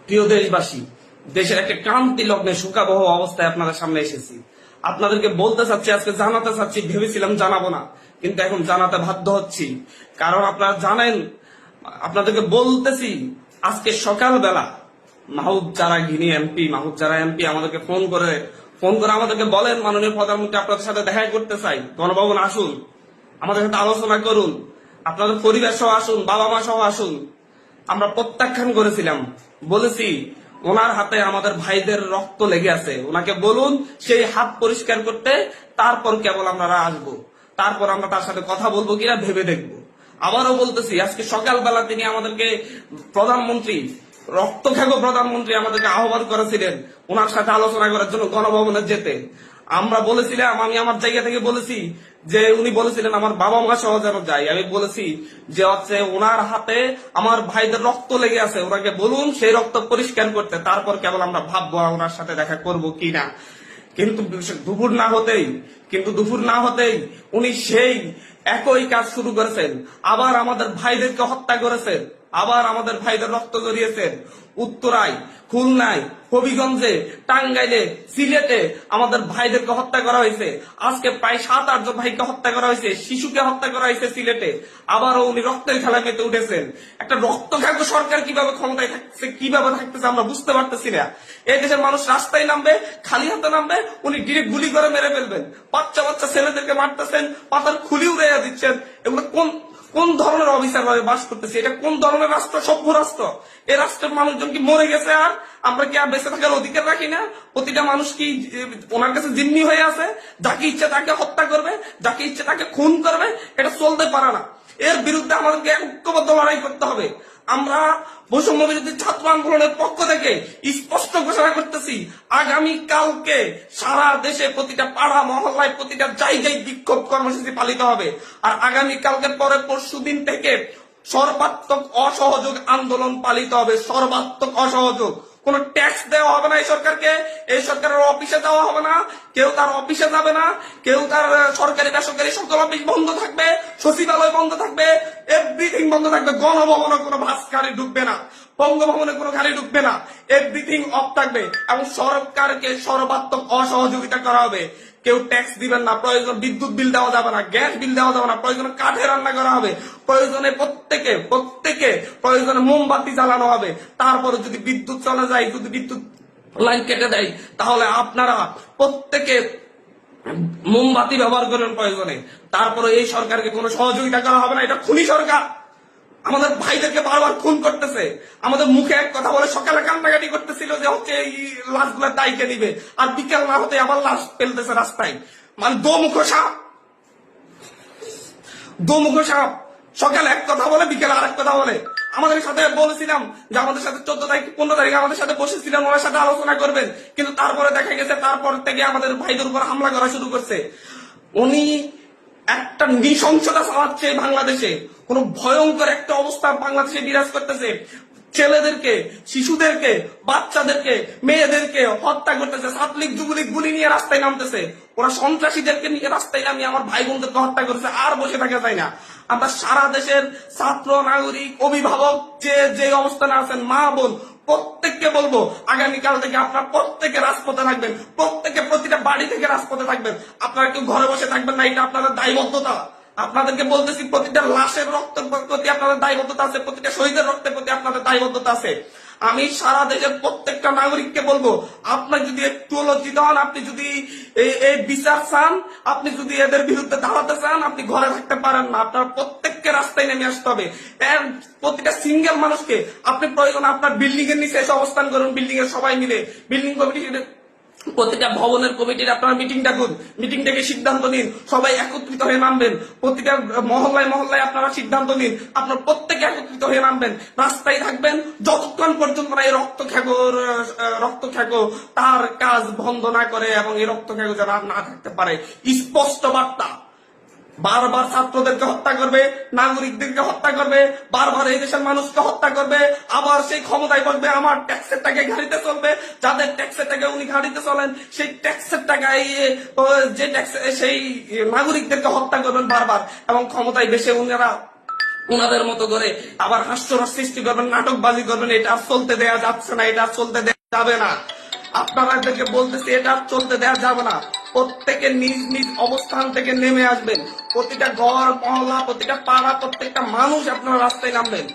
প্রিয় দেশবাসী, দেশের একটা ক্রান্তি লগ্নে শোকাবহ অবস্থায় আপনাদের সামনে এসেছি। আপনাদেরকে বলতে চাচ্ছি, আজকে জানাতে চাচ্ছি, ভেবেছিলাম জানাবো না, কিন্তু এখন জানাতে বাধ্য হচ্ছি। কারণ আপনারা জানেন, আপনাদেরকে বলতেছি, আজকে সকালবেলা মাহবুব যারা এমপি আমাদেরকে ফোন করে আমাদেরকে বলেন, মাননীয় প্রধানমন্ত্রী আপনাদের সাথে দেখা করতে চাই, গণভবন আসুন, আমাদের সাথে আলোচনা করুন, আপনাদের পরিবার সহ আসুন, বাবা মা সহ আসুন। আমরা প্রত্যাখ্যান করেছিলাম, বলেছি ওনার হাতে আমাদের ভাইদের রক্ত লেগে আছে, ওনাকে বলুন সেই হাত পরিষ্কার করতে, তারপর কেবল আমরা আসবো, তারপর আমরা তার সাথে কথা বলবো কিনা ভেবে দেখবো। আবারও বলতেছি, আজকে সকালবেলা তিনি আমাদেরকে রক্তখাগো প্রধানমন্ত্রী আমাদেরকে আহ্বান করেছিলেন ওনার সাথে আলোচনা করার জন্য গণভবনে যেতে। আমরা বলেছিলাম, আমি আমার জায়গা থেকে বলেছি যে উনি বলেছিলেন আমার বাবা মা সহ যেন যাই। আমি বলেছি যে হচ্ছে ওনার হাতে আমার ভাইদের রক্ত লেগে আছে, ওনাকে বলুন সেই রক্ত পরিষ্কার করতে, তারপর কেবল আমরা ভাববো ওনার সাথে দেখা করব কিনা। কিন্তু দুপুর না হতেই উনি সেই একই কাজ শুরু করেছেন। আবার আমাদের ভাইদেরকে হত্যা করেছেন, আবার আমাদের ভাইদের রক্ত জড়িয়েছেন। উত্তরায়, খুলনায়, হবিগঞ্জে, টাঙ্গাইলে, সিলেটে আমাদের ভাইদেরকে হত্যা করা হয়েছে। আজকে প্রায় 7-8 জন ভাইকে হত্যা করা হয়েছে, শিশুকে হত্যা করা হয়েছে সিলেটে। আবারও উনি রক্তের খেলা মেতে উঠেছেন। একটা রক্তখাগ্য সরকার কিভাবে ক্ষমতায় থাকছে, কিভাবে থাকতেছে আমরা বুঝতে পারতেছি না। এই দেশের মানুষ রাস্তায় নামবে, খালি হাতে নামবে, উনি ডিরেক্ট গুলি করে মেরে ফেলবেন। বাচ্চা বাচ্চা ছেলেদেরকে মারতেছেন, পাতার খুলি উড়ে দিচ্ছেন। এগুলো কোন ধরনের অফিসার ভাবে বাস করতেছে? এটা কোন ধরনের রাষ্ট্র? সভ্য রাষ্ট্র? এই রাষ্ট্রের মানুষজন কি মরে গেছে? আর আমরা কি আর বেঁচে থাকার অধিকার রাখি না? প্রতিটা মানুষ কি ওনার কাছে জিম্মি হয়ে আছে? যাকে ইচ্ছে তাকে হত্যা করবে, যাকে ইচ্ছে তাকে খুন করবে? এটা চলতে পারে না। এর বিরুদ্ধে আমাদেরকে ঐক্যবদ্ধ লড়াই করতে হবে। আমরা বৈষম্য বিরোধী ছাত্র আন্দোলনের পক্ষ থেকে স্পষ্ট ঘোষণা করতেছি, আগামী কালকে সারা দেশে প্রতিটা পাড়া মহল্লায় প্রতিটা জায়গায় বিক্ষোভ কর্মসূচি পালিত হবে। আর আগামী কালকের পরে পরশুদিন থেকে সর্বাত্মক অসহযোগ আন্দোলন পালিত হবে। সর্বাত্মক অসহযোগ, কোন ট্যাক্স দেওয়া হবে না এই সরকারকে, এই সরকারের অফিসে দেওয়া হবে না, কেউ তার অফিসে যাবে না, কেউ তার সরকারি বেসরকারি সকল অফিস বন্ধ থাকবে, সচিবালয় বন্ধ থাকবে, এভরিথিং বন্ধ থাকবে। গণভবনে কোনো বাস গাড়ি ঢুকবে না, বঙ্গভবনে কোনো গাড়ি ঢুকবে না, এভরিথিং অফ থাকবে। এবং সরকারকে সর্বাত্মক অসহযোগিতা করা হবে। কেউ ট্যাক্স দিবেন না, প্রয়োজন বিদ্যুৎ বিল দেওয়া যাবে না, গ্যাস বিল দেওয়া যাবে না, প্রয়োজনে কাঠে রান্না করা হবে, প্রয়োজনে প্রত্যেকে প্রয়োজনে মোমবাতি জ্বালানো হবে। তারপরে যদি বিদ্যুৎ চলে যায়, যদি বিদ্যুৎ লাইন কেটে দেয়, তাহলে আপনারা প্রত্যেকে মোমবাতি ব্যবহার করেন প্রয়োজনে। তারপরে এই সরকারকে কোনো সহযোগিতা করা হবে না, এটা খুনি সরকার। আমাদের ভাইদেরকে বারবার খুন করতেছে। আমাদের মুখে এক কথা বলে সকালে কান্নাকাটি করতেছিল যে হচ্ছে এই লাশগুলোর দায়কে নিবে, আর বিকেল না হতে আবার লাশ ফেলতেছে রাস্তায়। মানে দোমুখো সাপ। সকালে এক কথা বলে, বিকেলে আরেক কথা বলে। আমাদের সাথে বলেছিলাম যে আমাদের সাথে 14 তারিখ 15 তারিখে আমাদের সাথে বসেছিলেন, ওনার সাথে আলোচনা করবেন, কিন্তু তারপরে দেখা গেছে তারপর থেকে আমাদের ভাইদের উপর হামলা করা শুরু করছে। উনি একটা নৃশংসতা চালাচ্ছে বাংলাদেশে, কোন ভয়ঙ্কর একটা অবস্থা বাংলাদেশে বিরাজ করতেছে। ছেলেদেরকে, শিশুদেরকে, বাচ্চাদেরকে, মেয়েদেরকে হত্যা করতেছে। ছাত্রলীগ যুবলীগ গুলি নিয়ে রাস্তায় নামতেছে, ওরা সন্ত্রাসীদেরকে নিয়ে রাস্তায় নামিয়ে আমার ভাই বোনদেরকে হত্যা করেছে। আর বসে থাকা যায় না। আমরা সারা দেশের ছাত্র, নাগরিক, অভিভাবক যে অবস্থানে আছেন, মা বোন প্রত্যেককে বলবো, আগামীকাল থেকে আপনারা প্রত্যেকে রাজপথে থাকবেন, প্রত্যেকে প্রতিটা বাড়ি থেকে রাজপথে থাকবেন। আপনারা কেউ ঘরে বসে থাকবেন না, এটা আপনাদের দায়বদ্ধতা। আপনাদেরকে বলতেছি, প্রতিটা লাশের রক্তের প্রতি আপনাদের দায়বদ্ধতা আছে, প্রতিটা শহীদের রক্তের প্রতি আপনাদের দায়বদ্ধতা আছে। আমি সারা দেশের প্রত্যেকটা নাগরিককে বলবো, আপনার যদি একটু লজ্জিত হন, আপনি যদি এই বিচার চান, আপনি যদি এদের বিরুদ্ধে দাঁড়াতে চান, আপনি ঘরে থাকতে পারেন না। আপনার প্রত্যেককে রাস্তায় নেমে আসতে হবে। প্রতিটা সিঙ্গেল মানুষকে আপনি প্রয়োজন আপনার বিল্ডিং এর নিচে এসে অবস্থান করুন, বিল্ডিং এর সবাই মিলে, বিল্ডিং কমিটি, প্রতিটা ভবনের কমিটির আপনারা মিটিং ডাকুন, মিটিং ডেকে সিদ্ধান্ত নিন, সবাই একত্রিত হয়ে নামবেন। প্রতিটা মহল্লায় মহল্লায় আপনারা সিদ্ধান্ত নিন, আপনার প্রত্যেকে একত্রিত হয়ে নামবেন, রাস্তায় থাকবেন যতক্ষণ পর্যন্ত না এই রক্তখ্যাগো তার কাজ বন্ধ না করে এবং এই রক্তখ্যাগো যেন আর না থাকতে পারে। স্পষ্ট বার্তা। বারবার ছাত্রদেরকে হত্যা করবে, নাগরিকদেরকে হত্যা করবে, বারবার এই দেশের মানুষকে হত্যা করবে, আবার সেই ক্ষমতায় বসবে আমার ট্যাক্সের টাকায় গাড়িতে চলবে। যাদের ট্যাক্সের টাকা উনি গাড়িতে চলেন, সেই ট্যাক্সের টাকায় যে ট্যাক্স, সেই নাগরিকদেরকে হত্যা করবেন বারবার, এবং ক্ষমতায় বেশে উনারা ওনাদের মতো করে আবার হাস্যরস সৃষ্টি করবেন, নাটকবাজি করবেন, এটা আর চলতে দেয়া যাচ্ছে না, এটা আর চলতে দেয়া যাবে না। আপনাদেরকে বলতেছি এটা আর চলতে দেয়া যাবে না। প্রত্যেকে নিজ নিজ অবস্থান থেকে নেমে আসবেন। প্রতিটা ঘর মহল্লা, প্রতিটা পাড়া, প্রত্যেকটা মানুষ আপনারা রাস্তায় নামবেন।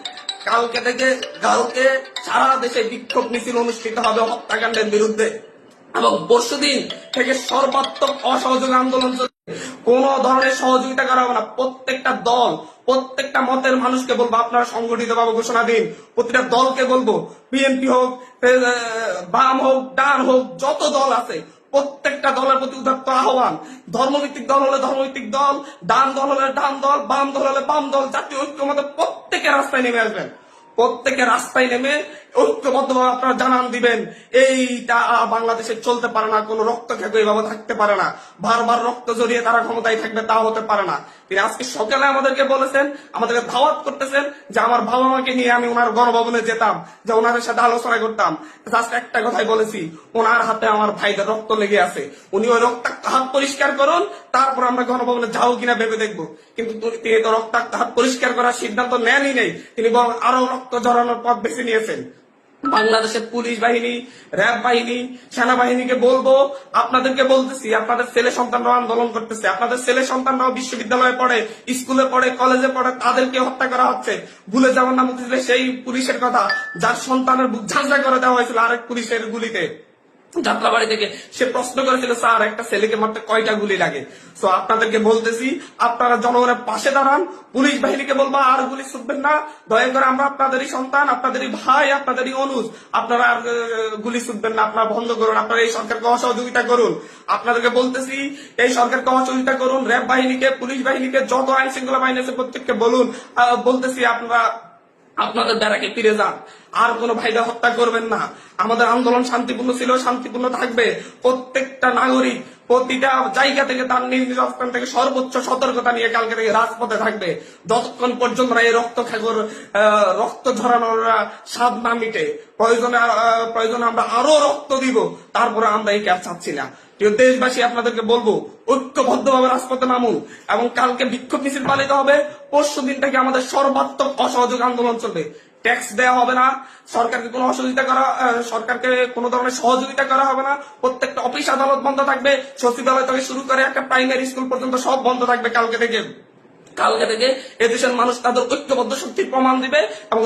কালকে সারা দেশে বিক্ষোভ মিছিল অনুষ্ঠিত হবে হত্যাকাণ্ডের বিরুদ্ধে, এবং পরশুদিন থেকে সর্বাত্মক অসহযোগ আন্দোলন চলবে। কোন ধরনের সহযোগিতা করা হবে না। প্রত্যেকটা দল, প্রত্যেকটা মতের মানুষকে বলবো আপনারা সংগঠিত ভাবে ঘোষণা দিন। প্রতিটা দলকে বলবো, বিএনপি হোক, বাম হোক, ডান হোক, যত দল আছে প্রত্যেকটা দলের প্রতি উদাত্ত আহ্বান। ধর্মভিত্তিক দল হলে ধর্মভিত্তিক দল, ডান দল হলে ডান দল, বাম দল হলে বাম দল, জাতীয় ঐক্যমতে প্রত্যেকে রাস্তায় নেমে আসবেন। প্রত্যেকে রাস্তায় নেমে ঐক্যবদ্ধভাবে আপনারা জানান দিবেন এইটা বাংলাদেশে চলতে পারে না। কোনো রক্ত খেকো এইভাবে থাকতে পারে না। বারবার রক্ত জড়িয়ে তারা ক্ষমতায় থাকবে, তা হতে পারে না। তিনি আজকে সকালে আমাদেরকে বলেছেন, আমাদেরকে দাওয়াত করতেছেন যে আমার বাবা মাকে নিয়ে আমি ওনার গণভবনে যেতাম, যে ওনাদের সাথে আলোচনা করতাম। জাস্ট একটা কথাই বলেছি, ওনার হাতে আমার ভাইদের রক্ত লেগে আছে, উনি ওই রক্তাক্ত হাত পরিষ্কার করুন, তারপর আমরা গণভবনে যাও কিনা ভেবে দেখবো। কিন্তু তিনি তো রক্তাক্ত হাত পরিষ্কার করার সিদ্ধান্ত নেনই নেই, তিনি বরং আরো রক্ত ঝরানোর পথ বেছে নিয়েছেন। বাংলাদেশের পুলিশ বাহিনী, র্যাব বাহিনী, সেনাবাহিনীকে বলবো, আপনাদেরকে বলতেছি, আপনাদের ছেলে সন্তানরাও আন্দোলন করতেছে, আপনাদের ছেলে সন্তানরাও বিশ্ববিদ্যালয়ে পড়ে, স্কুলে পড়ে, কলেজে পড়ে, তাদেরকে হত্যা করা হচ্ছে। ভুলে যাবেন না মুক্তিযুদ্ধে সেই পুলিশের কথা যার সন্তানের বুক ঝাঁঝরা করে দেওয়া হয়েছিল আরেক পুলিশের গুলিতে যাত্রাবাড়ি থেকে। সে প্রশ্ন করেছিল, স্যার একটা ছেলেকে মারতে কয়টা গুলি লাগে? তো আপনাদেরকে বলতেছি, আপনারা জনগণের পাশে দাঁড়ান। পুলিশ বাহিনীকে বলবো আর গুলি ছুটবেন না, দয়া করে আমরা আপনাদেরই সন্তান, আপনাদেরই ভাই, আপনাদেরই অনুজ, আপনারা আর গুলি ছুটবেন না, আপনারা বন্ধ করুন, আপনারা এই সরকারকে অসহযোগিতা করুন। আপনাদেরকে বলতেছি এই সরকারকে অসহযোগিতা করুন। র্যাব বাহিনীকে, পুলিশ বাহিনীকে, যত আইন শৃঙ্খলা বাহিনী আছে প্রত্যেককে বলুন, বলতেছি আপনারা আপনাদের ব্যারাকে ফিরে যান, আর কোনো ভাইদের হত্যা করবেন না। আমাদের আন্দোলন শান্তিপূর্ণ ছিল, শান্তিপূর্ণ থাকবে। প্রত্যেকটা নাগরিক প্রতিটা জায়গা থেকে তার নিজ নিজ অবস্থান থেকে সর্বোচ্চ সতর্কতা নিয়ে কালকে থেকে রাজপথে থাকবে, যতক্ষণ পর্যন্ত এই রক্ত ঝরানোর স্বাদ না মিটে। প্রয়োজনে আমরা আরো রক্ত দিব, তারপরে আমরা এই কাজ চাচ্ছি না। দেশবাসী আপনাদেরকে বলবো, ঐক্যবদ্ধভাবে রাজপথে নামুন, এবং কালকে বিক্ষোভ মিছিল পালিত হবে। পরশু দিন থেকে আমাদের সর্বাত্মক অসহযোগ আন্দোলন চলবে। ট্যাক্স দেওয়া হবে না, সরকারকে কোনো সরকারকে কোনো ধরনের সহযোগিতা করা হবে না। প্রত্যেকটা অফিস আদালত বন্ধ থাকবে, সচিবালয় থেকে শুরু করে একটা প্রাইমারি স্কুল পর্যন্ত সব বন্ধ থাকবে কালকে থেকে। এদেশের মানুষ তাদের ঐক্যবদ্ধ শক্তির প্রমাণ দিবে, এবং